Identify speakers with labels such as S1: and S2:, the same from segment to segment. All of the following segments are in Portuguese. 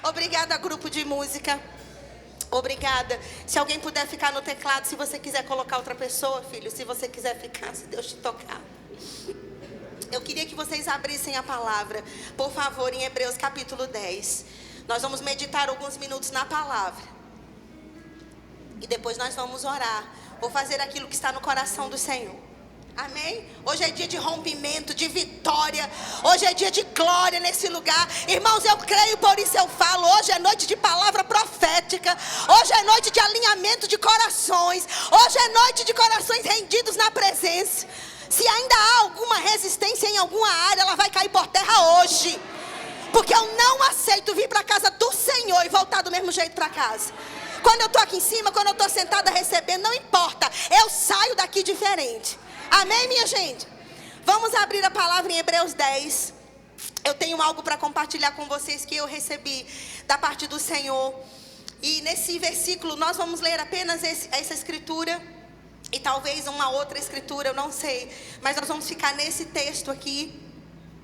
S1: Obrigada, grupo de música. Obrigada. Se alguém puder ficar no teclado, se você quiser colocar outra pessoa, filho, se você quiser ficar, se Deus te tocar. Eu queria que vocês abrissem a palavra, por favor, em Hebreus capítulo 10. Nós vamos meditar alguns minutos na palavra. E depois nós vamos orar. Vou fazer aquilo que está no coração do Senhor. Amém? Hoje é dia de rompimento, de vitória. Hoje é dia de glória nesse lugar. Irmãos, eu creio, por isso eu falo. Hoje é noite de palavra profética. Hoje é noite de alinhamento de corações. Hoje é noite de corações rendidos na presença. Se ainda há alguma resistência em alguma área, ela vai cair por terra hoje. Porque eu não aceito vir para a casa do Senhor e voltar do mesmo jeito para casa. Quando eu estou aqui em cima, quando eu estou sentada recebendo, não importa. Eu saio daqui diferente. Amém, minha gente? Vamos abrir a palavra em Hebreus 10. Eu tenho algo para compartilhar com vocês que eu recebi da parte do Senhor. E nesse versículo nós vamos ler apenas essa escritura. E talvez uma outra escritura, eu não sei. Mas nós vamos ficar nesse texto aqui.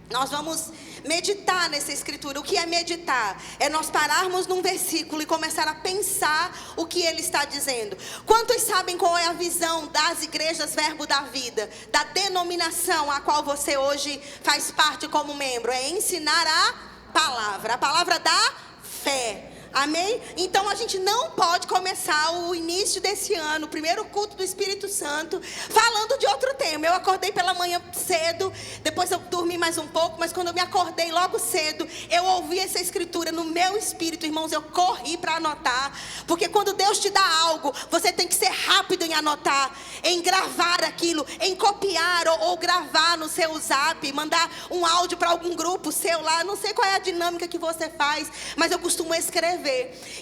S1: Nós vamos meditar nessa escritura. O que é meditar? É nós pararmos num versículo e começar a pensar o que ele está dizendo. Quantos sabem qual é a visão das igrejas Verbo da Vida? Da denominação a qual você hoje faz parte como membro? É ensinar a palavra da fé. Amém? Então a gente não pode começar o início desse ano, o primeiro culto do Espírito Santo, falando de outro tema. Eu acordei pela manhã cedo, depois eu dormi mais um pouco, mas quando eu me acordei logo cedo, eu ouvi essa escritura no meu espírito, irmãos, eu corri para anotar. Porque quando Deus te dá algo, você tem que ser rápido em anotar, em gravar aquilo, em copiar ou gravar no seu zap, mandar um áudio para algum grupo seu lá. Não sei qual é a dinâmica que você faz, mas eu costumo escrever.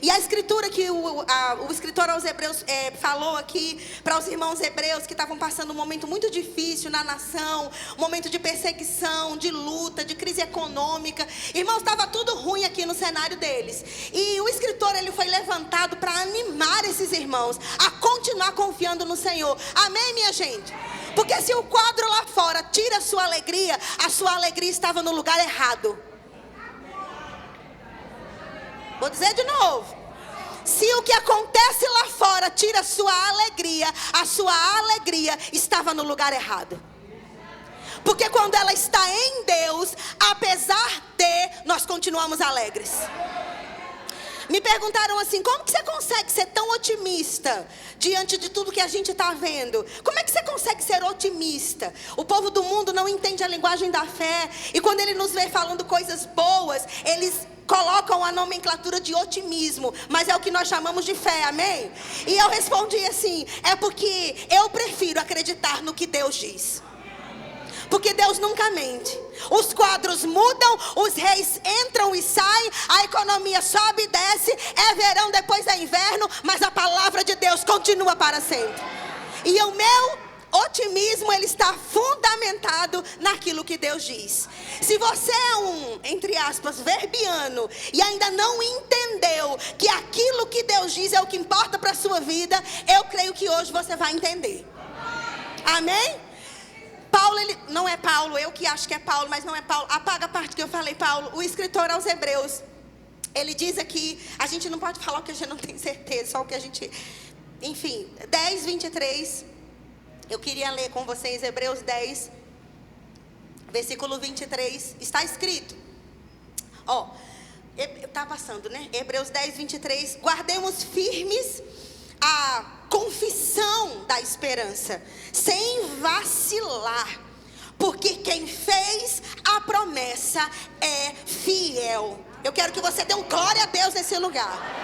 S1: E a escritura que o escritor aos Hebreus falou aqui para os irmãos hebreus que estavam passando um momento muito difícil na nação, um momento de perseguição, de luta, de crise econômica. Irmãos, estava tudo ruim aqui no cenário deles. E o escritor ele foi levantado para animar esses irmãos a continuar confiando no Senhor. Amém, minha gente? Porque se o quadro lá fora tira a sua alegria estava no lugar errado. Vou dizer de novo. Se o que acontece lá fora tira a sua alegria estava no lugar errado. Porque quando ela está em Deus, apesar de, nós continuamos alegres. Me perguntaram assim, como que você consegue ser tão otimista diante de tudo que a gente está vendo? Como é que você consegue ser otimista? O povo do mundo não entende a linguagem da fé. E quando ele nos vê falando coisas boas, eles colocam a nomenclatura de otimismo, mas é o que nós chamamos de fé, amém? E eu respondi assim, é porque eu prefiro acreditar no que Deus diz. Porque Deus nunca mente. Os quadros mudam, os reis entram e saem, a economia sobe e desce, é verão, depois é inverno, mas a palavra de Deus continua para sempre. E o meu otimismo, ele está fundamentado naquilo que Deus diz. Se você é um, entre aspas, verbiano, e ainda não entendeu que aquilo que Deus diz é o que importa para a sua vida, eu creio que hoje você vai entender. Amém? Paulo, ele não é Paulo, eu que acho que é Paulo, mas não é Paulo. Apaga a parte que eu falei, Paulo. O escritor aos Hebreus, ele diz aqui, a gente não pode falar o que a gente não tem certeza, só o que a gente, enfim, 10, 23. Eu queria ler com vocês Hebreus 10, versículo 23. Está escrito. Está passando, né? Hebreus 10, 23. Guardemos firmes a confissão da esperança, sem vacilar. Porque quem fez a promessa é fiel. Eu quero que você dê um glória a Deus nesse lugar.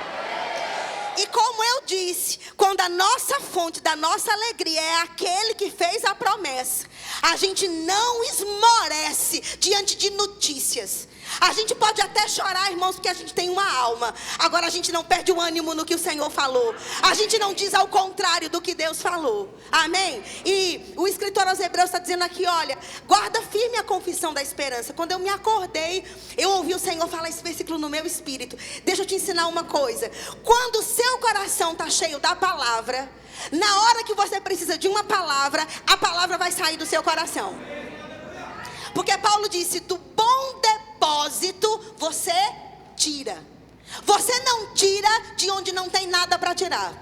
S1: E como eu disse, quando a nossa fonte da nossa alegria é aquele que fez a promessa, a gente não esmorece diante de notícias. A gente pode até chorar, irmãos, porque a gente tem uma alma. Agora a gente não perde o ânimo no que o Senhor falou. A gente não diz ao contrário do que Deus falou. Amém? E o escritor aos Hebreus está dizendo aqui, olha, guarda firme a confissão da esperança. Quando eu me acordei, eu ouvi o Senhor falar esse versículo no meu espírito. Deixa eu te ensinar uma coisa. Quando o seu coração está cheio da palavra, na hora que você precisa de uma palavra, a palavra vai sair do seu coração. Porque Paulo disse, do bom depósito você tira. Você não tira de onde não tem nada para tirar.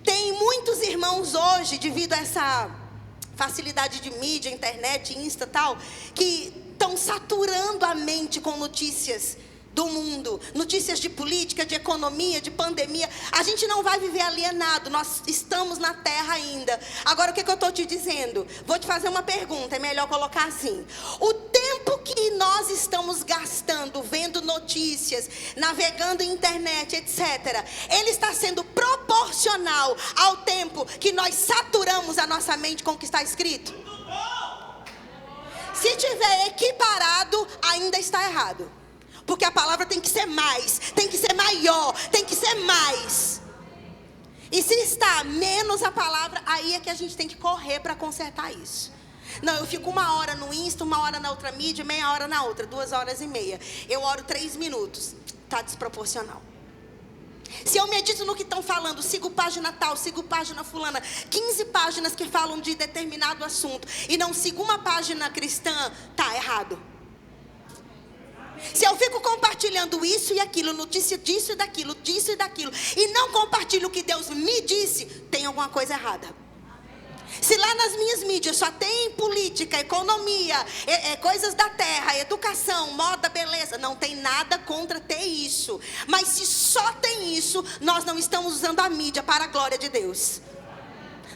S1: Tem muitos irmãos hoje, devido a essa facilidade de mídia, internet, Insta e tal, que estão saturando a mente com notícias do mundo, notícias de política, de economia, de pandemia. A gente não vai viver alienado, nós estamos na terra ainda. Agora o que eu estou te dizendo? Vou te fazer uma pergunta, é melhor colocar assim: o tempo que nós estamos gastando vendo notícias, navegando em internet, etc., ele está sendo proporcional ao tempo que nós saturamos a nossa mente com o que está escrito? Se tiver equiparado, ainda está errado. Porque a palavra tem que ser mais, tem que ser maior, tem que ser mais. E se está menos a palavra, aí é que a gente tem que correr para consertar isso. Não, eu fico 1 hora no Insta, 1 hora na outra mídia, meia hora na outra, 2 horas e meia. Eu oro 3 minutos. Está desproporcional. Se eu medito no que estão falando, sigo página tal, sigo página fulana, 15 páginas que falam de determinado assunto, e não sigo uma página cristã, está errado. Se eu fico compartilhando isso e aquilo, notícia disso e daquilo, e não compartilho o que Deus me disse, tem alguma coisa errada. Se lá nas minhas mídias só tem política, economia, coisas da terra, educação, moda, beleza, não tem nada contra ter isso. Mas se só tem isso, nós não estamos usando a mídia para a glória de Deus.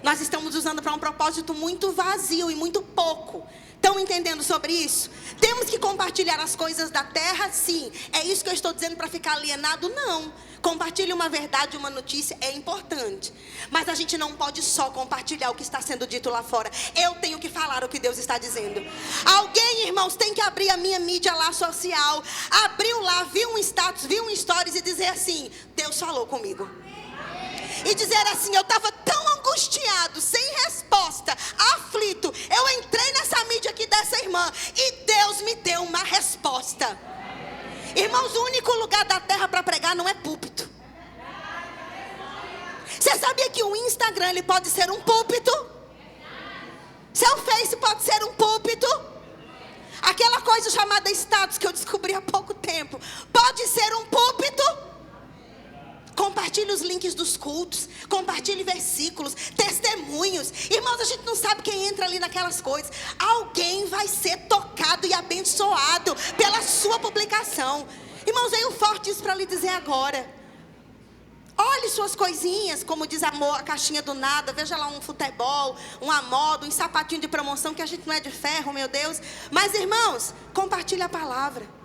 S1: Nós estamos usando para um propósito muito vazio e muito pouco. Estão entendendo sobre isso? Temos que compartilhar as coisas da terra, sim. É isso que eu estou dizendo para ficar alienado? Não. Compartilhe uma verdade, uma notícia, é importante. Mas a gente não pode só compartilhar o que está sendo dito lá fora. Eu tenho que falar o que Deus está dizendo. Alguém, irmãos, tem que abrir a minha mídia lá social. Abriu lá, viu um status, viu um stories e dizer assim: Deus falou comigo. E dizer assim: eu estava tão angustiado, sem resposta, aflito. Eu entrei nessa mídia aqui dessa irmã e Deus me deu uma resposta. Irmãos, o único lugar da terra para pregar não é púlpito. Você sabia que o Instagram ele pode ser um púlpito? Seu Face pode ser um púlpito? Aquela coisa chamada status que eu descobri há pouco tempo pode ser um púlpito? Compartilhe os links dos cultos, compartilhe versículos, testemunhos. Irmãos, a gente não sabe quem entra ali naquelas coisas. Alguém vai ser tocado e abençoado pela sua publicação. Irmãos, veio forte isso para lhe dizer agora. Olhe suas coisinhas, como diz a caixinha do nada. Veja lá um futebol, uma moda, um sapatinho de promoção, que a gente não é de ferro, meu Deus. Mas, irmãos, compartilhe a palavra.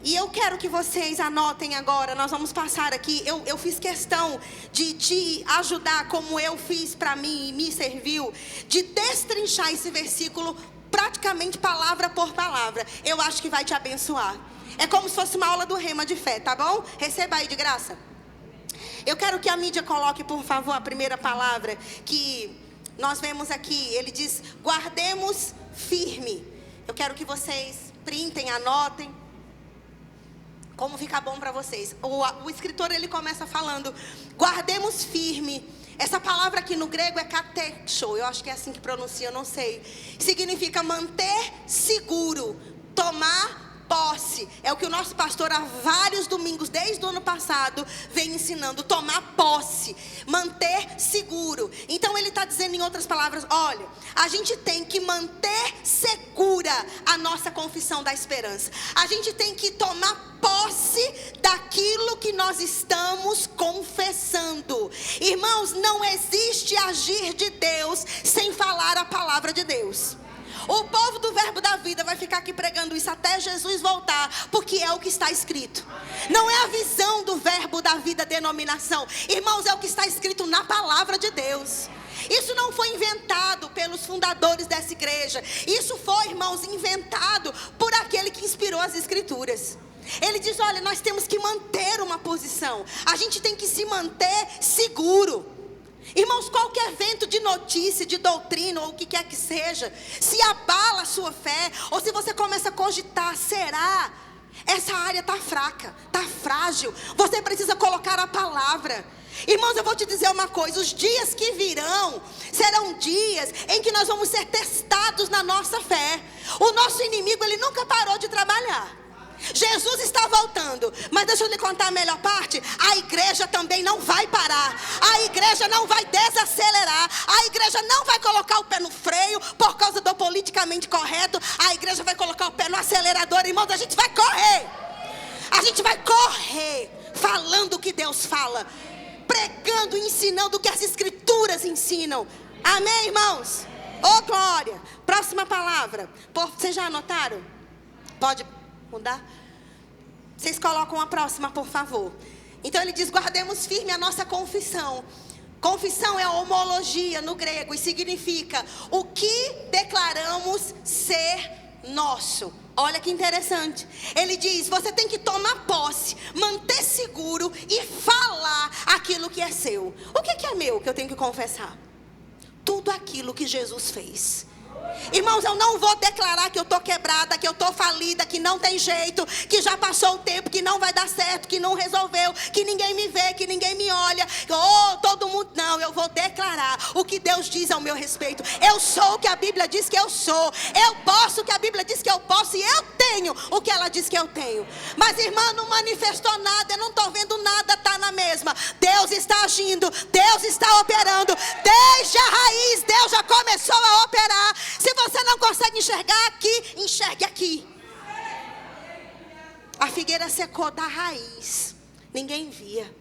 S1: E eu quero que vocês anotem agora, nós vamos passar aqui. Eu fiz questão de te ajudar, como eu fiz para mim e me serviu, de destrinchar esse versículo praticamente palavra por palavra. Eu acho que vai te abençoar. É como se fosse uma aula do Rema de fé, tá bom? Receba aí de graça. Eu quero que a mídia coloque, por favor, a primeira palavra que nós vemos aqui. Ele diz: guardemos firme. Eu quero que vocês printem, anotem. Como fica bom para vocês. O escritor ele começa falando: guardemos firme. Essa palavra aqui no grego é katexo. Eu acho que é assim que pronuncia, eu não sei. Significa manter seguro, tomar posse. É o que o nosso pastor há vários domingos, desde o ano passado, vem ensinando. Tomar posse, manter seguro. Então ele está dizendo em outras palavras: olha, a gente tem que manter segura a nossa confissão da esperança. A gente tem que tomar posse daquilo que nós estamos confessando. Irmãos, não existe agir de Deus sem falar a palavra de Deus. O povo do Verbo da Vida vai ficar aqui pregando isso até Jesus voltar, porque é o que está escrito. Não é a visão do Verbo da Vida denominação. Irmãos, é o que está escrito na palavra de Deus. Isso não foi inventado pelos fundadores dessa igreja. Isso foi, irmãos, inventado por aquele que inspirou as escrituras. Ele diz: olha, nós temos que manter uma posição. A gente tem que se manter seguro. Irmãos, qualquer vento de notícia, de doutrina ou o que quer que seja, se abala a sua fé, ou se você começa a cogitar: será? Essa área está fraca, está frágil. Você precisa colocar a palavra. Irmãos, eu vou te dizer uma coisa: os dias que virão serão dias em que nós vamos ser testados na nossa fé. O nosso inimigo, ele nunca parou de trabalhar. Jesus está voltando. parando. Mas deixa eu lhe contar a melhor parte. A igreja também não vai parar. A igreja não vai desacelerar. A igreja não vai colocar o pé no freio por causa do politicamente correto. A igreja vai colocar o pé no acelerador. Irmãos, a gente vai correr. A gente vai correr falando o que Deus fala, pregando e ensinando o que as escrituras ensinam. Amém, irmãos? Oh, glória. Próxima palavra. Vocês já anotaram? Pode mudar? Vocês colocam a próxima, por favor. Então ele diz: guardemos firme a nossa confissão. Confissão é homologia no grego e significa o que declaramos ser nosso. Olha que interessante. Ele diz: você tem que tomar posse, manter seguro e falar aquilo que é seu. O que é meu que eu tenho que confessar? Tudo aquilo que Jesus fez. Irmãos, eu não vou declarar que eu estou quebrada, que eu estou falida, que não tem jeito, que já passou o tempo, que não vai dar certo, que não resolveu, que ninguém me vê, que ninguém me olha, todo mundo. Não, eu vou declarar o que Deus diz ao meu respeito. Eu sou o que a Bíblia diz que eu sou. Eu posso o que a Bíblia diz que eu posso. E eu tenho o que ela diz que eu tenho. Mas irmã, não manifestou nada, eu não estou vendo nada, está na mesma. Deus está agindo, Deus está operando. Desde a raiz, Deus já começou a operar. Se você não consegue enxergar aqui, enxergue aqui. A figueira secou da raiz. Ninguém via,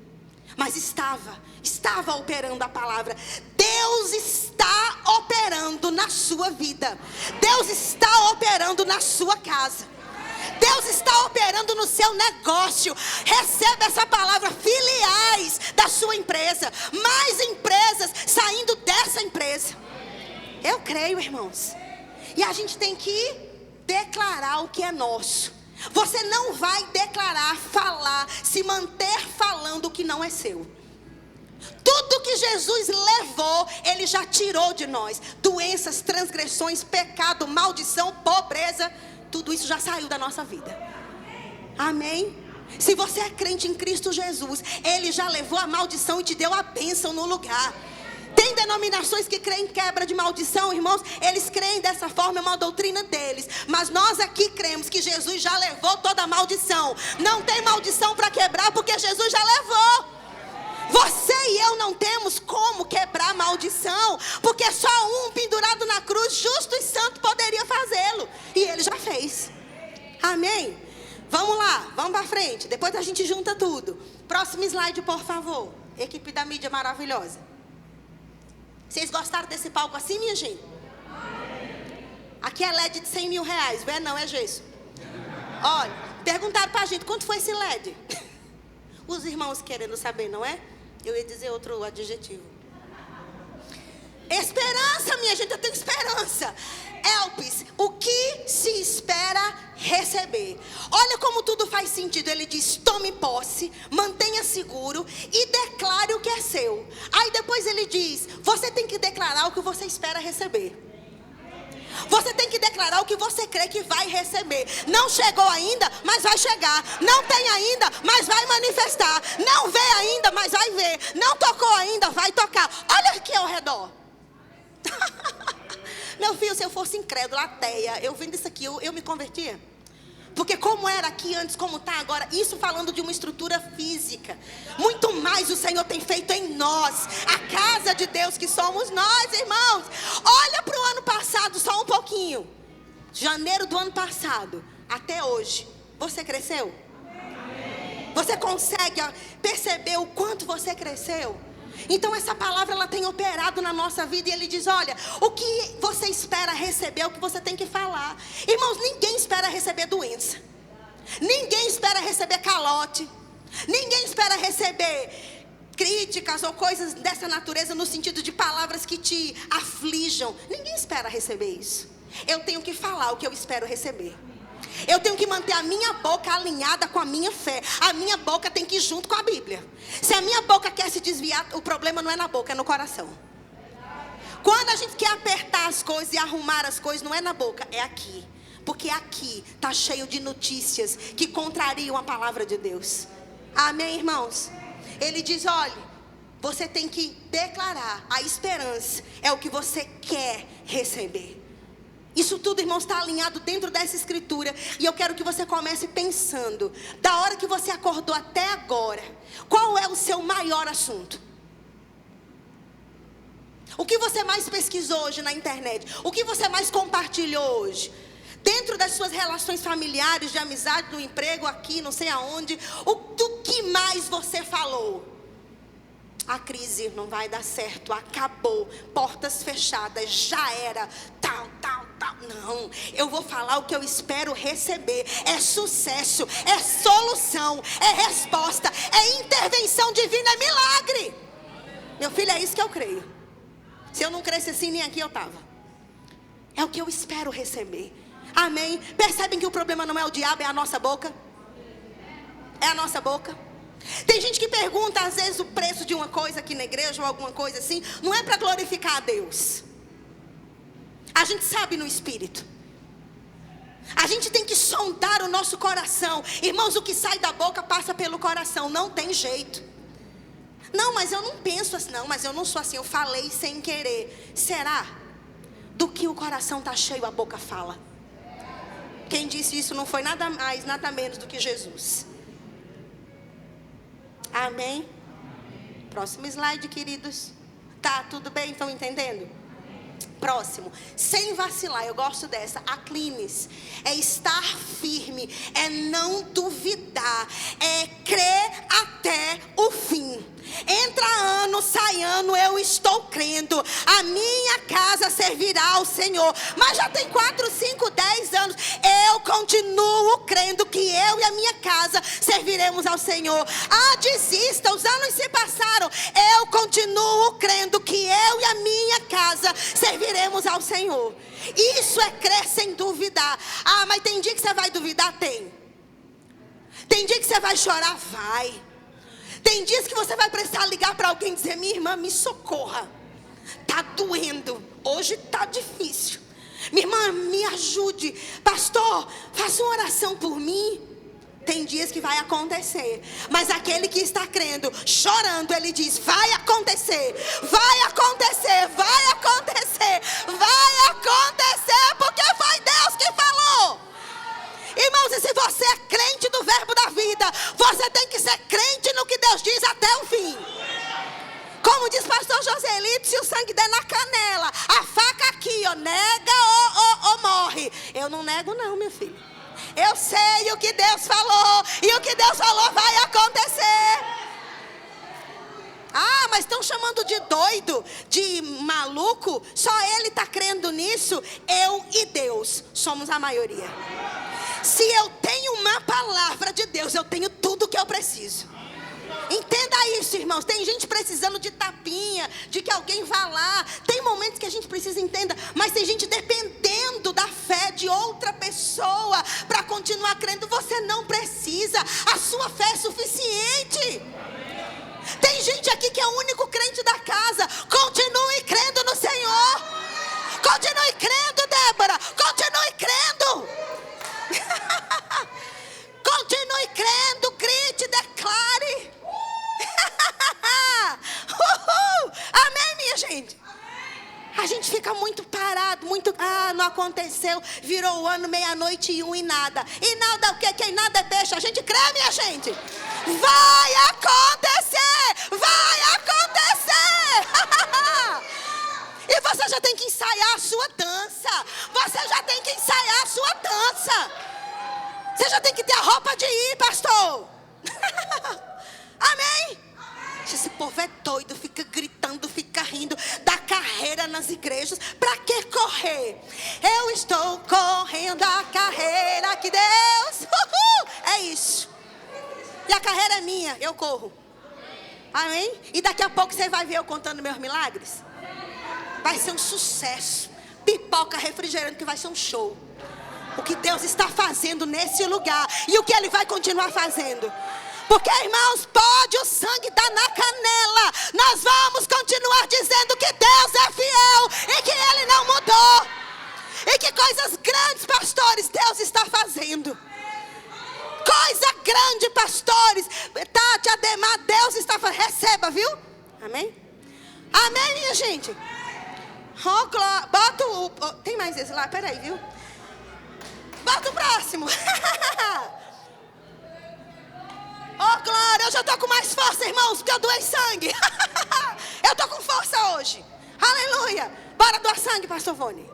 S1: mas estava operando a palavra. Deus está operando na sua vida. Deus está operando na sua casa. Deus está operando no seu negócio. Receba essa palavra: filiais da sua empresa. Mais empresas saindo dessa empresa. Eu creio, irmãos. E a gente tem que declarar o que é nosso. Você não vai declarar, falar, se manter falando o que não é seu. Tudo que Jesus levou, Ele já tirou de nós. Doenças, transgressões, pecado, maldição, pobreza. Tudo isso já saiu da nossa vida. Amém? Se você é crente em Cristo Jesus, Ele já levou a maldição e te deu a bênção no lugar. Tem denominações que creem em quebra de maldição, irmãos. Eles creem dessa forma, é uma doutrina deles. Mas nós aqui cremos que Jesus já levou toda a maldição. Não tem maldição para quebrar, porque Jesus já levou. Você e eu não temos como quebrar maldição, porque só um pendurado na cruz, justo e santo, poderia fazê-lo. E Ele já fez. Amém? Vamos lá, vamos para frente. Depois a gente junta tudo. Próximo slide, por favor. Equipe da mídia maravilhosa. Vocês gostaram desse palco assim, minha gente? Aqui é LED de 100 mil reais, não é gesso. Olha, perguntaram pra gente, quanto foi esse LED? Os irmãos querendo saber, não é? Eu ia dizer outro adjetivo. Esperança, minha gente, eu tenho esperança. Elpis, o que se espera receber? Olha como tudo faz sentido. Ele diz: tome posse, mantenha seguro e declare o que é seu. Aí depois ele diz: você tem que declarar o que você espera receber. Você tem que declarar o que você crê que vai receber. Não chegou ainda, mas vai chegar. Não tem ainda, mas vai manifestar. Não vê ainda, mas vai ver. Não tocou ainda, vai tocar. Olha aqui ao redor. Meu filho, se eu fosse incrédula, ateia, eu vendo isso aqui, eu me convertia. Porque como era aqui antes, como está agora, isso falando de uma estrutura física. Muito mais o Senhor tem feito em nós, a casa de Deus que somos nós, irmãos. Olha para o ano passado, só um pouquinho. Janeiro do ano passado, até hoje. Você cresceu? Você consegue perceber o quanto você cresceu? Então essa palavra, ela tem operado na nossa vida. E ele diz: olha, o que você espera receber é o que você tem que falar. Irmãos, ninguém espera receber doença. Ninguém espera receber calote. Ninguém espera receber críticas ou coisas dessa natureza, no sentido de palavras que te aflijam. Ninguém espera receber isso. Eu tenho que falar o que eu espero receber. Eu tenho que manter a minha boca alinhada com a minha fé. A minha boca tem que ir junto com a Bíblia. Se a minha boca quer se desviar, o problema não é na boca, é no coração. Quando a gente quer apertar as coisas e arrumar as coisas, não é na boca, é aqui. Porque aqui está cheio de notícias que contrariam a palavra de Deus. Amém, irmãos? Ele diz: olha, você tem que declarar. A esperança é o que você quer receber. Isso tudo, irmãos, está alinhado dentro dessa escritura. E eu quero que você comece pensando, da hora que você acordou até agora, qual é o seu maior assunto? O que você mais pesquisou hoje na internet? O que você mais compartilhou hoje? Dentro das suas relações familiares, de amizade, no emprego, aqui, não sei aonde. Do que mais você falou? A crise não vai dar certo, acabou, portas fechadas, já era, tal. Não, eu vou falar o que eu espero receber. É sucesso, é solução, é resposta, é intervenção divina, é milagre. Meu filho, é isso que eu creio. Se eu não crescesse assim, nem aqui eu estava. É o que eu espero receber. Amém? Percebem que o problema não é o diabo, é a nossa boca? É a nossa boca. Tem gente que pergunta às vezes o preço de uma coisa aqui na igreja ou alguma coisa assim. Não é para glorificar a Deus. A gente sabe no espírito. A gente tem que sondar o nosso coração. Irmãos, o que sai da boca passa pelo coração. Não tem jeito. Não, mas eu não penso assim. Não, mas eu não sou assim. Eu falei sem querer. Será? Do que o coração está cheio, a boca fala. Quem disse isso não foi nada mais, nada menos do que Jesus. Amém? Próximo slide, queridos. Tá, tudo bem? Estão entendendo? Próximo, sem vacilar, eu gosto dessa. Acline-se, é estar firme, é não duvidar, é crer até o fim. Entra ano, sai ano, eu estou crendo. A minha casa servirá ao Senhor. Mas já tem 4, 5, 10 anos. Eu continuo crendo que eu e a minha casa serviremos ao Senhor. Ah, desista, os anos se passaram. Eu continuo crendo que eu e a minha casa serviremos ao Senhor. Isso é crer sem duvidar. Ah, mas tem dia que você vai duvidar? Tem. Tem dia que você vai chorar? Vai. Tem dias que você vai precisar ligar para alguém e dizer: minha irmã, me socorra. Está doendo. Hoje está difícil. Minha irmã, me ajude. Pastor, faça uma oração por mim. Tem dias que vai acontecer. Mas aquele que está crendo, chorando, ele diz: vai acontecer. Vai acontecer. Vai acontecer. Vai acontecer. Porque foi Deus que falou. Irmãos, e se você é crente do verbo da vida, você tem que ser crente no que Deus diz até o fim. Como diz pastor Joselito, se o sangue der na canela, a faca aqui, ó, nega ou morre. Eu não nego não, meu filho. Eu sei o que Deus falou, e o que Deus falou vai acontecer. Ah, mas estão chamando de doido, de maluco. Só ele está crendo nisso. Eu e Deus somos a maioria. Se eu tenho uma palavra de Deus, eu tenho tudo o que eu preciso. Entenda isso, irmãos. Tem gente precisando de tapinha, de que alguém vá lá. Tem momentos que a gente precisa entender, mas tem gente dependendo da fé de outra pessoa para continuar crendo. Você não precisa. A sua fé é suficiente. Tem gente aqui que é o único crente da casa. Continue crendo no Senhor. Continue crendo, Débora. Continue crendo. Continue crendo, grite, declare. Amém, minha gente? A gente fica muito parado, muito, não aconteceu, virou o ano, 00:01 e nada. E nada o quê? Quem nada é peixe. A gente crê, minha gente? Vai acontecer! Vai acontecer! E você já tem que ensaiar a sua dança. Você já tem que ensaiar a sua dança. Você já tem que ter a roupa de ir, pastor. Amém? Esse povo é doido, fica gritando, fica rindo, dá carreira nas igrejas. Pra que correr? Eu estou correndo a carreira que Deus... É isso. E a carreira é minha, eu corro. Amém? E daqui a pouco você vai ver eu contando meus milagres. Vai ser um sucesso. Pipoca, refrigerante, que vai ser um show. O que Deus está fazendo nesse lugar e o que Ele vai continuar fazendo. Porque, irmãos, pode o sangue estar na canela, nós vamos continuar dizendo que Deus é fiel e que Ele não mudou. E que coisas grandes, pastores, Deus está fazendo. Coisa grande, pastores. Tati, Ademar, Deus está fazendo. Receba, viu? Amém? Amém, minha gente? Oh, Bota o... Tem mais esse lá? Peraí, viu? Bota o próximo. Oh, glória, eu já estou com mais força, irmãos, porque eu doei sangue. Eu estou com força hoje. Aleluia. Bora doar sangue, pastor Vone.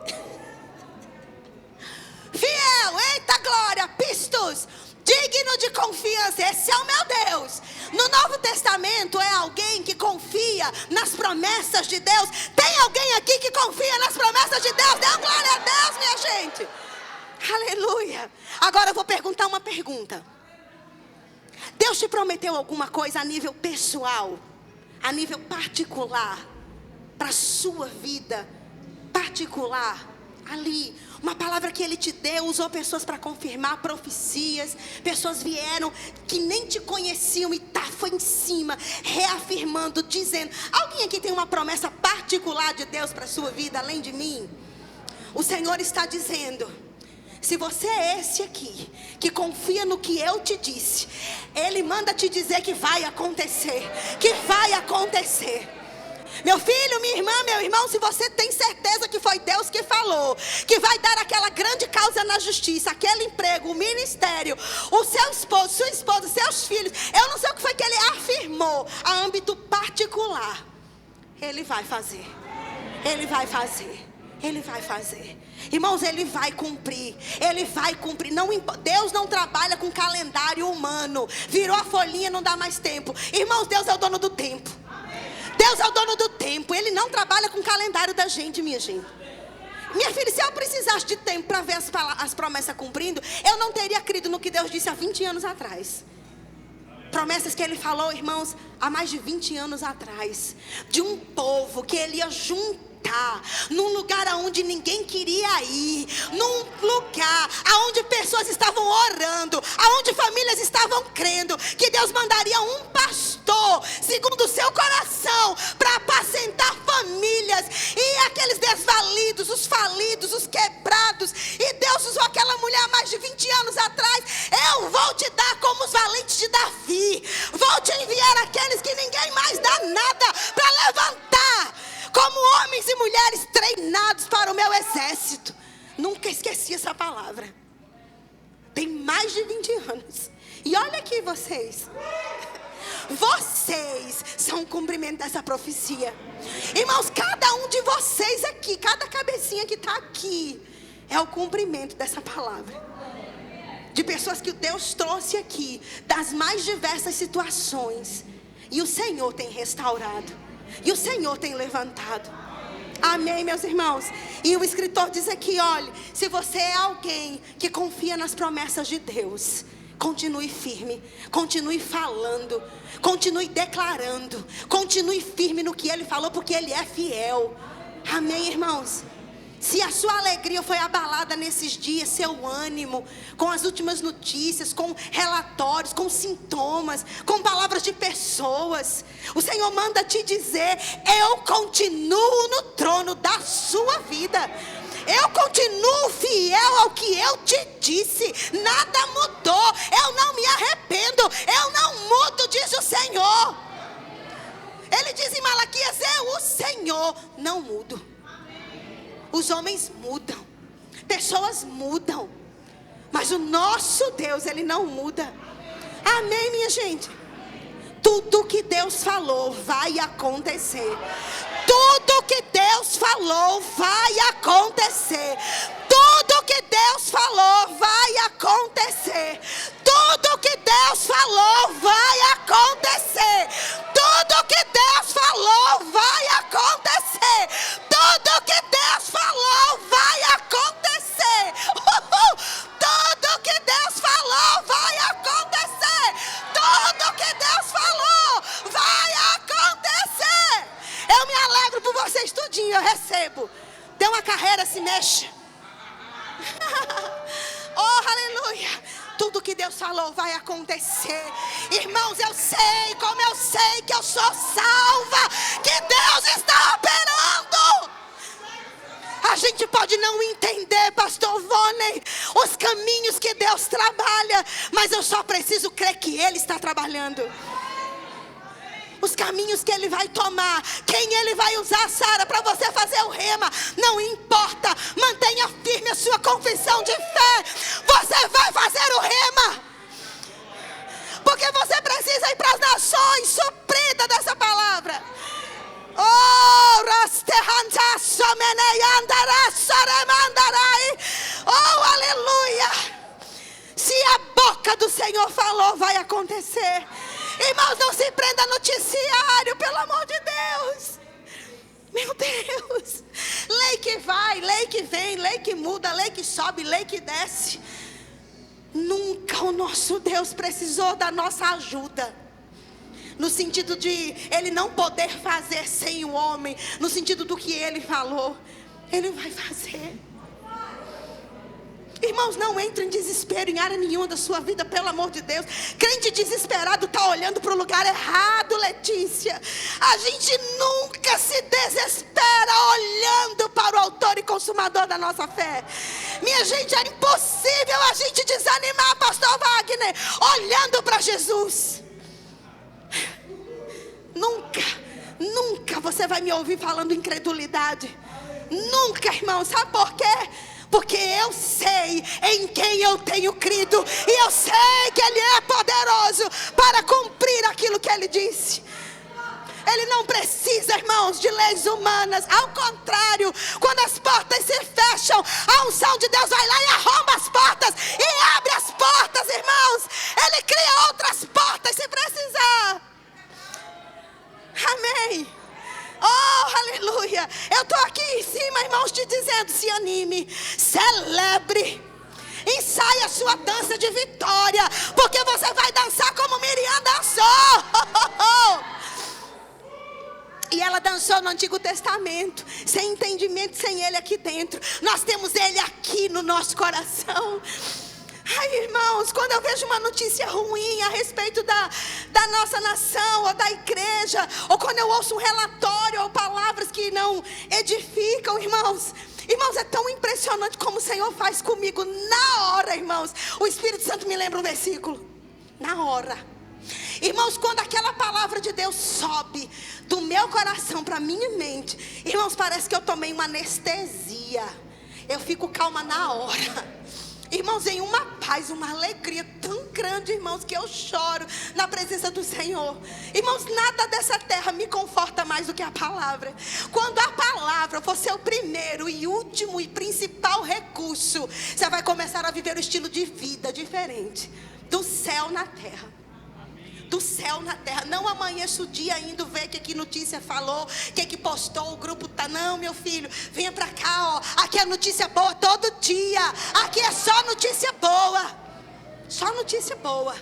S1: Fiel, eita glória, pistos, digno de confiança, esse é o meu Deus. No Novo Testamento é alguém que confia nas promessas de Deus. Tem alguém aqui que confia nas promessas de Deus? Dê glória a Deus, minha gente. Aleluia. Agora eu vou perguntar uma pergunta. Deus te prometeu alguma coisa a nível pessoal, a nível particular, para a sua vida particular, ali, uma palavra que Ele te deu, usou pessoas para confirmar profecias, pessoas vieram que nem te conheciam e foi em cima, reafirmando, dizendo, alguém aqui tem uma promessa particular de Deus para a sua vida, além de mim? O Senhor está dizendo, se você é esse aqui, que confia no que eu te disse, Ele manda te dizer que vai acontecer, que vai acontecer. Meu filho, minha irmã, meu irmão, se você tem certeza que foi Deus que falou, que vai dar aquela grande causa na justiça, aquele emprego, o ministério, o seu esposo, sua esposa, seus filhos, eu não sei o que foi que Ele afirmou, a âmbito particular, Ele vai fazer, Ele vai fazer, Ele vai fazer. Irmãos, Ele vai cumprir, Ele vai cumprir. Deus não trabalha com calendário humano. Virou a folhinha, não dá mais tempo. Irmãos, Deus é o dono do tempo. Deus é o dono do tempo. Ele não trabalha com o calendário da gente, minha gente. Minha filha, se eu precisasse de tempo para ver as promessas cumprindo, eu não teria crido no que Deus disse há 20 anos atrás. Promessas que Ele falou, irmãos, há mais de 20 anos atrás. De um povo que Ele ia juntar num lugar aonde ninguém queria ir, num lugar aonde pessoas estavam orando, aonde famílias estavam crendo que Deus mandaria um pastor segundo o seu coração para apacentar famílias e aqueles desvalidos, os falidos, os quebrados. E Deus usou aquela mulher há mais de 20 anos atrás. Eu vou te dar como os valentes de Davi, vou te enviar aqueles que ninguém mais dá nada para levantar, como homens e mulheres treinados para o meu exército. Nunca esqueci essa palavra. Tem mais de 20 anos. E olha aqui vocês. Vocês são o cumprimento dessa profecia. Irmãos, cada um de vocês aqui, cada cabecinha que está aqui, é o cumprimento dessa palavra. De pessoas que Deus trouxe aqui, das mais diversas situações. E o Senhor tem restaurado. E o Senhor tem levantado. Amém, meus irmãos. E o escritor diz aqui, olha, se você é alguém que confia nas promessas de Deus, continue firme, continue falando, continue declarando, continue firme no que Ele falou, porque Ele é fiel. Amém, irmãos. Se a sua alegria foi abalada nesses dias, seu ânimo, com as últimas notícias, com relatórios, com sintomas, com palavras de pessoas, o Senhor manda te dizer, eu continuo no trono da sua vida. Eu continuo fiel ao que eu te disse. Nada mudou. Eu não me arrependo. Eu não mudo, diz o Senhor. Ele diz em Malaquias, o Senhor não mudo. Os homens mudam, pessoas mudam, mas o nosso Deus, Ele não muda. Amém, minha gente? Tudo que Deus falou vai acontecer. Tudo que Deus falou vai acontecer. Tudo que Deus falou vai acontecer. Tudo que Deus falou vai acontecer. Tudo que Deus falou vai acontecer. Tudo que Deus falou vai acontecer. Tudo que Deus falou vai acontecer. Tudo que Deus falou vai acontecer. Eu me alegro por vocês tudinho, eu recebo. Dê uma carreira, se mexa. Oh, aleluia. Tudo que Deus falou vai acontecer. Irmãos, eu sei, como eu sei que eu sou salva, que Deus está operando. A gente pode não entender, pastor Vone, os caminhos que Deus trabalha, mas eu só preciso crer que Ele está trabalhando. os caminhos que Ele vai tomar, quem Ele vai usar, Sara, para você fazer o rema. Não importa, mantenha firme a sua confissão de fé. Você vai fazer o rema, porque você precisa ir para as nações suprida dessa palavra. Oh, aleluia. Se a boca do Senhor falou, vai acontecer. Irmãos, não se prenda a noticiário, pelo amor de Deus. Meu Deus. Lei que vai, lei que vem, lei que muda, lei que sobe, lei que desce. Nunca o nosso Deus precisou da nossa ajuda, no sentido de Ele não poder fazer sem o homem, no sentido do que Ele falou, Ele vai fazer. Irmãos, não entre em desespero em área nenhuma da sua vida, pelo amor de Deus. Crente desesperado está olhando para o lugar errado, Letícia. A gente nunca se desespera olhando para o autor e consumador da nossa fé. Minha gente, é impossível a gente desanimar, pastor Wagner, olhando para Jesus. Nunca você vai me ouvir falando incredulidade. Nunca, irmão. Sabe por quê? Porque eu sei em quem eu tenho crido, e eu sei que Ele é poderoso para cumprir aquilo que Ele disse. Ele não precisa, irmãos, de leis humanas. Ao contrário, quando as portas se fecham, a unção de Deus vai lá e arromba as portas e abre as portas, irmãos. Ele cria outras portas se precisar. Amém. Oh, aleluia. Eu estou aqui em cima, irmãos, te dizendo: se anime, celebre, ensaie a sua dança de vitória, porque você vai dançar como Miriam dançou. E ela dançou no Antigo Testamento, sem entendimento, sem Ele aqui dentro. Nós temos Ele aqui no nosso coração. Ai, irmãos, quando eu vejo uma notícia ruim a respeito da nossa nação ou da igreja, ou quando eu ouço um relatório ou palavras que não edificam, irmãos, é tão impressionante como o Senhor faz comigo na hora, irmãos. O Espírito Santo me lembra um versículo, na hora. Irmãos, quando aquela palavra de Deus sobe do meu coração para a minha mente, irmãos, parece que eu tomei uma anestesia. Eu fico calma na hora. Irmãos, em uma paz, uma alegria tão grande, irmãos, que eu choro na presença do Senhor. Irmãos, nada dessa terra me conforta mais do que a palavra. Quando a palavra for seu primeiro e último e principal recurso, você vai começar a viver um estilo de vida diferente, do céu na terra. Do céu na terra. Não amanheça o dia indo ver que notícia falou, que postou, o grupo tá. Não, meu filho, venha pra cá, ó. Aqui é notícia boa todo dia. Aqui é só notícia boa. Só notícia boa.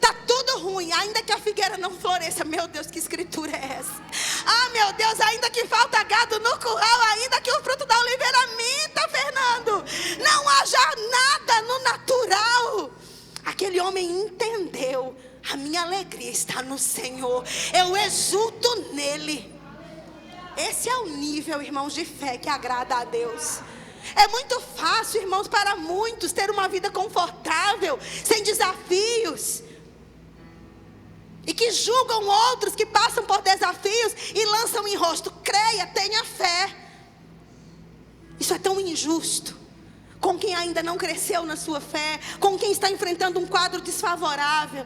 S1: Tá tudo ruim, ainda que a figueira não floresça. Meu Deus, que escritura é essa? Ah, meu Deus, ainda que falta gado no curral, ainda que o fruto da oliveira minta, Fernando, não haja nada no natural. Aquele homem entendeu: a minha alegria está no Senhor, eu exulto nele. Esse é o nível, irmãos, de fé que agrada a Deus. É muito fácil, irmãos, para muitos ter uma vida confortável, sem desafios, e que julgam outros que passam por desafios e lançam em rosto: creia, tenha fé. Isso é tão injusto com quem ainda não cresceu na sua fé, com quem está enfrentando um quadro desfavorável.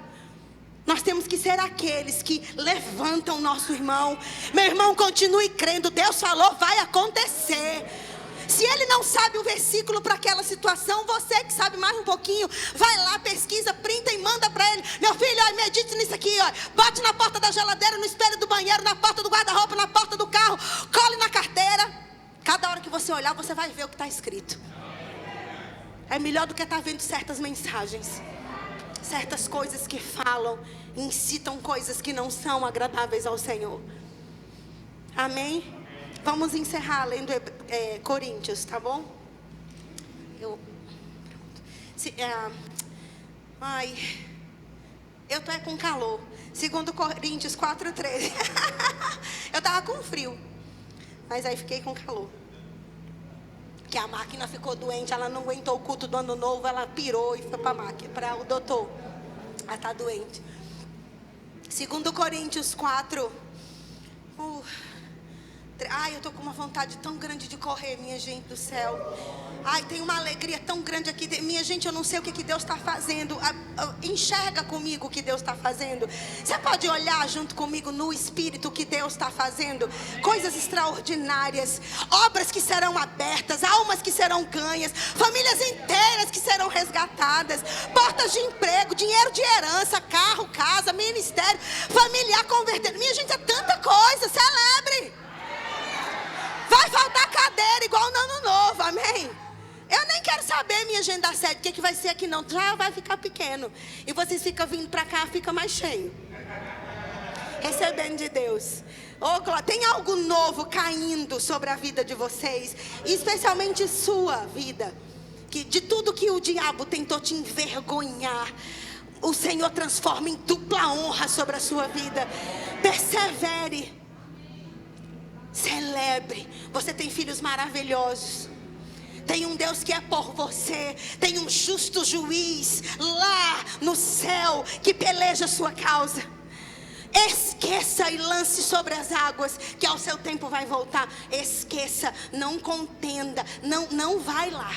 S1: Nós temos que ser aqueles que levantam o nosso irmão. Meu irmão, continue crendo. Deus falou, vai acontecer. Se ele não sabe o versículo para aquela situação, você que sabe mais um pouquinho, vai lá, pesquisa, printa e manda para ele. Meu filho, ó, medite nisso aqui, ó. Bote na porta da geladeira, no espelho do banheiro, na porta do guarda-roupa, na porta do carro, cole na carteira. Cada hora que você olhar, você vai ver o que está escrito. É melhor do que estar vendo certas mensagens, certas coisas que falam, incitam coisas que não são agradáveis ao Senhor. Amém? Vamos encerrar lendo Coríntios, tá bom? Eu tô com calor. 2 Coríntios 4:13. Eu tava com frio, mas aí fiquei com calor. Que a máquina ficou doente, ela não aguentou o culto do ano novo, ela pirou e foi para o doutor. Ela está doente. 2 Coríntios 4. Ai, eu tô com uma vontade tão grande de correr, minha gente do céu. Ai, tem uma alegria tão grande aqui. Minha gente, eu não sei o que Deus está fazendo. Enxerga comigo o que Deus está fazendo. Você pode olhar junto comigo no Espírito o que Deus está fazendo? Coisas extraordinárias. Obras que serão abertas. Almas que serão ganhas. Famílias inteiras que serão resgatadas. Portas de emprego. Dinheiro de herança. Carro, casa, ministério. Familiar convertendo. Minha gente, é tanta coisa. Celebre. Vai faltar cadeira igual no ano novo, amém? Eu nem quero saber minha agenda sede, o que vai ser aqui não. Já vai ficar pequeno. E vocês ficam vindo para cá, fica mais cheio. Recebendo de Deus. Tem algo novo caindo sobre a vida de vocês. Especialmente sua vida. Que de tudo que o diabo tentou te envergonhar, o Senhor transforma em dupla honra sobre a sua vida. Persevere. Celebre. Você tem filhos maravilhosos. Tem um Deus que é por você. Tem um justo juiz lá no céu que peleja a sua causa. Esqueça e lance sobre as águas, que ao seu tempo vai voltar. Esqueça, não contenda. Não vai lá.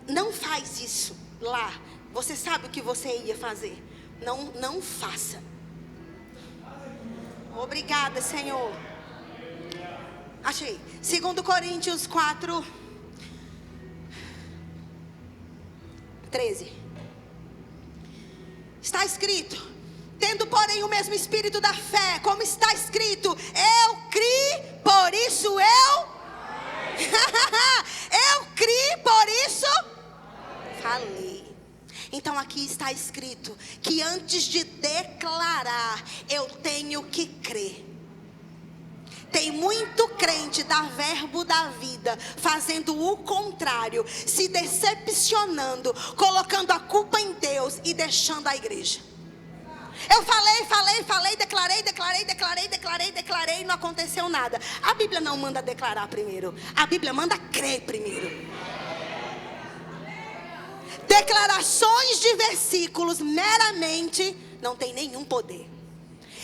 S1: Não faz isso lá. Você sabe o que você ia fazer. Não faça. Obrigada, Senhor. Achei. 2 Coríntios 4, 13. Está escrito: tendo porém o mesmo espírito da fé, como está escrito, eu criei, por isso eu eu criei, por isso falei. Então aqui está escrito que antes de declarar, eu tenho que crer. Tem muito crente da verbo da vida fazendo o contrário, se decepcionando, colocando a culpa em Deus e deixando a igreja. Eu falei, declarei, e não aconteceu nada. A Bíblia não manda declarar primeiro, a Bíblia manda crer primeiro. Declarações de versículos meramente não tem nenhum poder.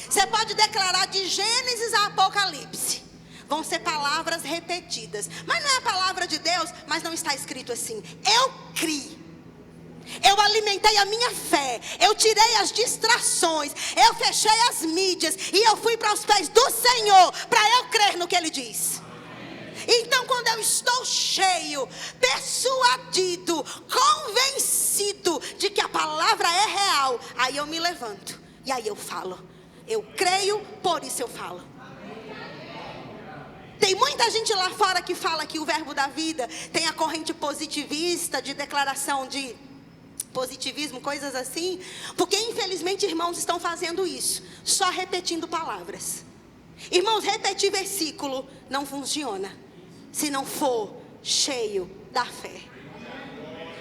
S1: Você pode declarar de Gênesis a Apocalipse. Vão ser palavras repetidas. Mas não é a palavra de Deus, mas não está escrito assim. Eu criei. Eu alimentei a minha fé. Eu tirei as distrações. Eu fechei as mídias. E eu fui para os pés do Senhor, para eu crer no que Ele diz. Então quando eu estou cheio, persuadido, convencido de que a palavra é real, aí eu me levanto. E aí eu falo. Eu creio, por isso eu falo. Tem muita gente lá fora que fala que o verbo da vida tem a corrente positivista, de declaração de positivismo, coisas assim. Porque infelizmente irmãos estão fazendo isso, só repetindo palavras. Irmãos, repetir versículo não funciona se não for cheio da fé.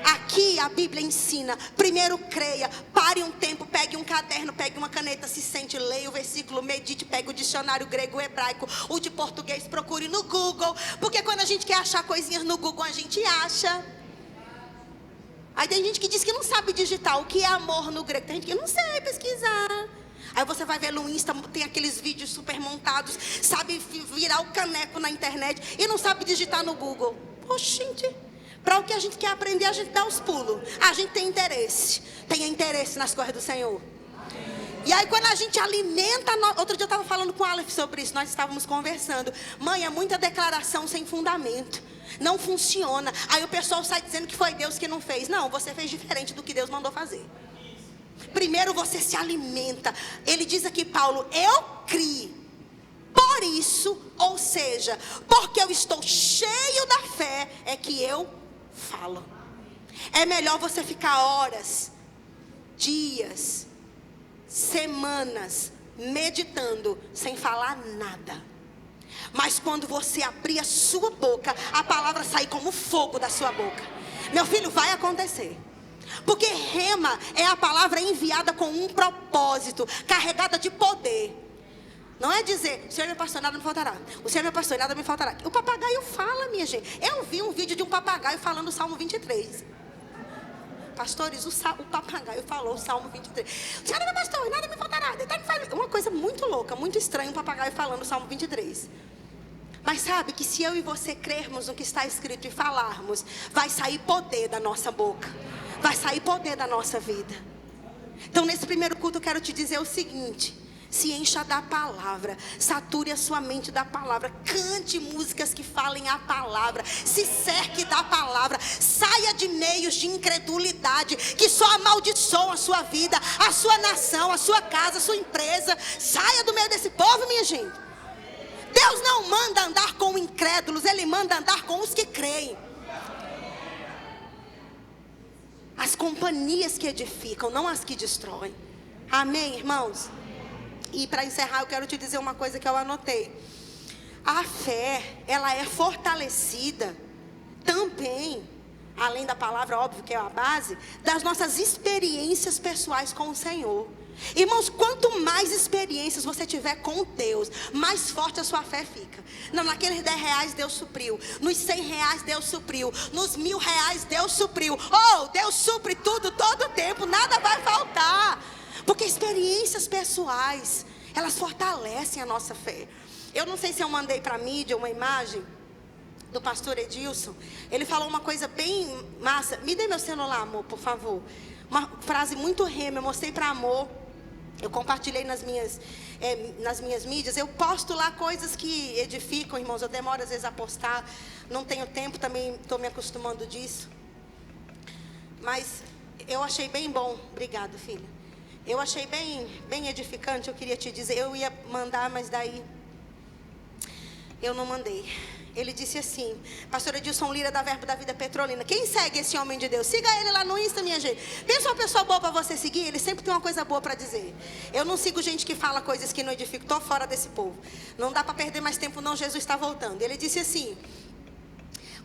S1: Aqui a Bíblia ensina: primeiro creia, pare um tempo, pegue um caderno, pegue uma caneta, se sente, leia o versículo, medite, pegue o dicionário grego, hebraico, o de português, procure no Google. Porque quando a gente quer achar coisinhas no Google, a gente acha. Aí tem gente que diz que não sabe digitar o que é amor no grego. Tem gente que não sabe pesquisar. Aí você vai ver no Insta, tem aqueles vídeos super montados, sabe virar o caneco na internet e não sabe digitar no Google. Poxa, gente. Para o que a gente quer aprender, a gente dá os pulos. A gente tem interesse. Tenha interesse nas coisas do Senhor. E aí quando a gente alimenta... Outro dia eu estava falando com o Aleph sobre isso. Nós estávamos conversando. Mãe, é muita declaração sem fundamento. Não funciona. Aí o pessoal sai dizendo que foi Deus que não fez. Não, você fez diferente do que Deus mandou fazer. Primeiro você se alimenta. Ele diz aqui, Paulo, eu criei. Por isso, ou seja, porque eu estou cheio da fé, é que eu falo. É melhor você ficar horas, dias, semanas meditando sem falar nada. Mas quando você abrir a sua boca, a palavra sair como fogo da sua boca. Meu filho, vai acontecer. Porque rema é a palavra enviada com um propósito, carregada de poder. Não é dizer, o Senhor é meu pastor, nada me faltará. O Senhor é meu pastor, nada me faltará. O papagaio fala, minha gente. Eu vi um vídeo de um papagaio falando o Salmo 23. Pastores, o papagaio falou o Salmo 23. O Senhor é meu pastor, nada me faltará. louca, muito estranho um papagaio falando o Salmo 23. Mas sabe que se eu e você crermos no que está escrito e falarmos, vai sair poder da nossa boca, vai sair poder da nossa vida. Então nesse primeiro culto eu quero te dizer o seguinte: se encha da palavra, sature a sua mente da palavra, cante músicas que falem a palavra, se cerque da palavra, saia de meios de incredulidade que só amaldiçoam a sua vida, a sua nação, a sua casa, a sua empresa. Saia do meio desse povo, minha gente. Deus não manda andar com incrédulos, Ele manda andar com os que creem. As companhias que edificam, não as que destroem. Amém, irmãos? E para encerrar, eu quero te dizer uma coisa que eu anotei. A fé, ela é fortalecida também, além da palavra, óbvio que é a base, das nossas experiências pessoais com o Senhor. Irmãos, quanto mais experiências você tiver com Deus, mais forte a sua fé fica. Não, naqueles 10 reais Deus supriu, nos 100 reais Deus supriu, nos 1.000 reais Deus supriu. Oh, Deus supre tudo, todo o tempo, nada vai faltar. Porque experiências pessoais, elas fortalecem a nossa fé. Eu não sei se eu mandei para a mídia uma imagem do pastor Edilson. Ele falou uma coisa bem massa. Me dê meu celular, amor, por favor. Uma frase muito rema, eu mostrei para amor. Eu compartilhei nas minhas mídias. Eu posto lá coisas que edificam, irmãos. Eu demoro às vezes a postar. Não tenho tempo, também estou me acostumando disso. Mas eu achei bem bom. Obrigada, filha. Eu achei bem edificante. Eu queria te dizer. Eu ia mandar, mas daí eu não mandei. Ele disse assim: pastor Edilson Lira, da Verbo da Vida Petrolina. Quem segue esse homem de Deus? Siga ele lá no Insta, minha gente. Pensa uma pessoa boa para você seguir. Ele sempre tem uma coisa boa para dizer. Eu não sigo gente que fala coisas que não edificam. Estou fora desse povo. Não dá para perder mais tempo não, Jesus está voltando. Ele disse assim: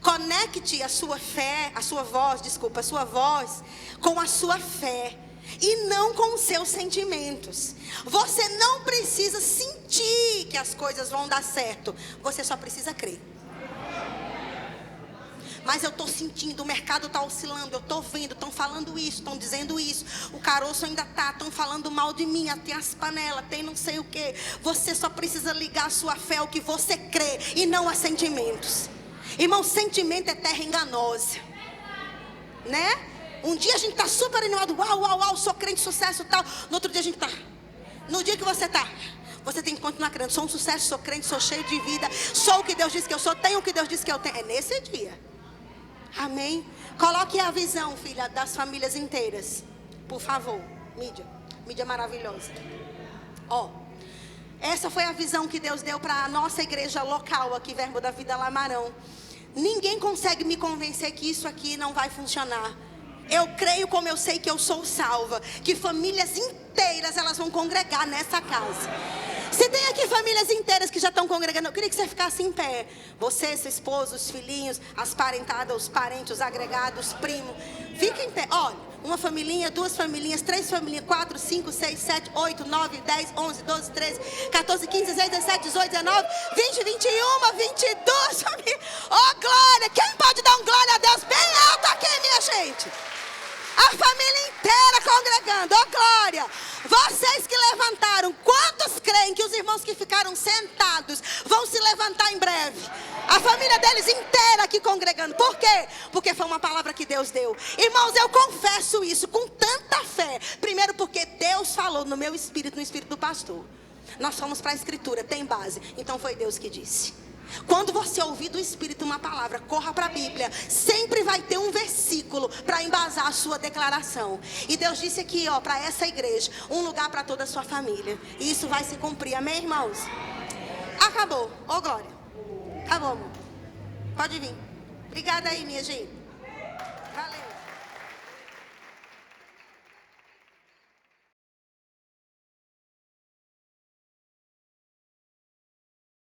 S1: conecte a sua voz com a sua fé, e não com os seus sentimentos. Você não precisa sentir que as coisas vão dar certo. Você só precisa crer. Mas eu estou sentindo, o mercado está oscilando, eu estou vendo, estão falando isso, estão dizendo isso, o caroço ainda está, estão falando mal de mim, tem as panelas, tem não sei o que. Você só precisa ligar a sua fé ao que você crê e não a sentimentos. Irmão, sentimento é terra enganosa, né? Um dia a gente está super animado, uau, sou crente, sucesso e tal. No outro dia a gente está. No dia que você está, você tem que continuar crendo. Sou um sucesso, sou crente, sou cheio de vida, sou o que Deus disse que eu sou, tenho o que Deus disse que eu tenho. É nesse dia. Amém? Coloque a visão, filha, das famílias inteiras. Por favor, mídia maravilhosa. Ó, essa foi a visão que Deus deu para a nossa igreja local aqui, Verbo da Vida Lamarão. Ninguém consegue me convencer que isso aqui não vai funcionar. Eu creio, como eu sei que eu sou salva, que famílias inteiras elas vão congregar nessa casa. Se tem aqui famílias inteiras que já estão congregando, eu queria que você ficasse em pé. Você, seu esposo, os filhinhos, as parentadas, os parentes, os agregados, os primos. Fica em pé. Olha, uma família, duas famílias, três famílias, 4, 5, 6, 7, 8, 9, 10, 11, 12, 13, 14, 15, 16, 17, 18, 19, 20, 21, 22 famílias. Oh, glória! Quem pode dar um glória a Deus bem alto aqui, minha gente? A família inteira congregando, oh glória! Vocês que levantaram, quantos creem que os irmãos que ficaram sentados vão se levantar em breve? A família deles inteira aqui congregando. Por quê? Porque foi uma palavra que Deus deu. Irmãos, eu confesso isso com tanta fé. Primeiro porque Deus falou no meu espírito, no espírito do pastor. Nós fomos para a escritura, tem base. Então foi Deus que disse. Quando você ouvir do Espírito uma palavra, corra para a Bíblia. Sempre vai ter um versículo para embasar a sua declaração. E Deus disse aqui, ó, para essa igreja, um lugar para toda a sua família. E isso vai se cumprir, amém, irmãos? Acabou, ô glória. Acabou, amor. Pode vir. Obrigada aí, minha gente.